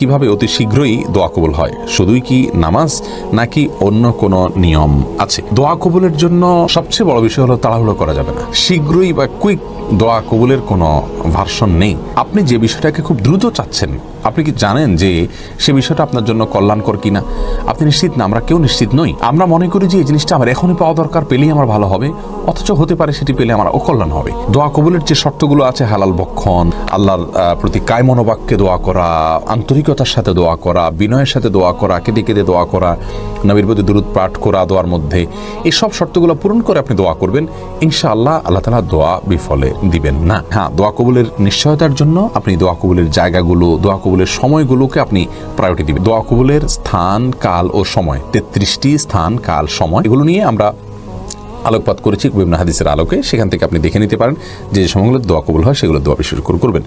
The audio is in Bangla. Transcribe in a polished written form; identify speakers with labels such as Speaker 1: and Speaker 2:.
Speaker 1: কিভাবে অতি শীঘ্রই দোয়া কবুল হয়? শুধুই কি নামাজ নাকি অন্য কোনো নিয়ম আছে? দোয়া কবুলের জন্য সবচেয়ে বড় বিষয় হলো তাড়াহুড়ো করা যাবে না। শীঘ্রই বা কুইক দোয়া কবুলের কোনো ভার্সন নেই। আপনি যে বিষয়টাকে খুব দ্রুত চাচ্ছেন, আপনি কি জানেন যে সে বিষয়টা আপনার জন্য কল্যাণকর কিনা? আপনি নিশ্চিত না, আমরা কেউ নিশ্চিত নই। আমরা মনে করি যে এই জিনিসটা আমার এখনই পাওয়া দরকার, পেলেই আমার ভালো হবে, অথচ হতে পারে সেটি পেলে আমার অকল্যাণ হবে। দোয়া কবুলের যে শর্তগুলো আছে, হালাল বক্ষণ, আল্লাহর প্রতি কায় মনোবাক্যে দোয়া করা, আন্তরিকতার সাথে দোয়া করা, বিনয়ের সাথে দোয়া করা, কেঁদে কেঁদে দোয়া করা, নবীর প্রতি দুরূদ পাঠ করা দোয়ার মধ্যে, এই সব শর্তগুলো পূরণ করে আপনি দোয়া করবেন, ইনশাআল্লাহ আল্লাহ তাআলা দোয়া বিফলে দিবেন না। হ্যাঁ, দোয়া কবুলের নিশ্চয়তার জন্য আপনি দোয়া কবুলের জায়গাগুলো, দোয়া কবুলের সময়গুলোকে আপনি প্রায়োরিটি দিবেন। দোয়া কবুলের স্থান, কাল ও সময়, 33টি স্থান, কাল, সময়, এগুলো নিয়ে আমরা আলোকপাত করেছি বিভিন্ন হাদিসের আলোকে। সেখান থেকে আপনি দেখে নিতে পারেন যে সময়গুলো দোয়া কবুল হয় সেগুলো দোয়া বেশি করে করবেন।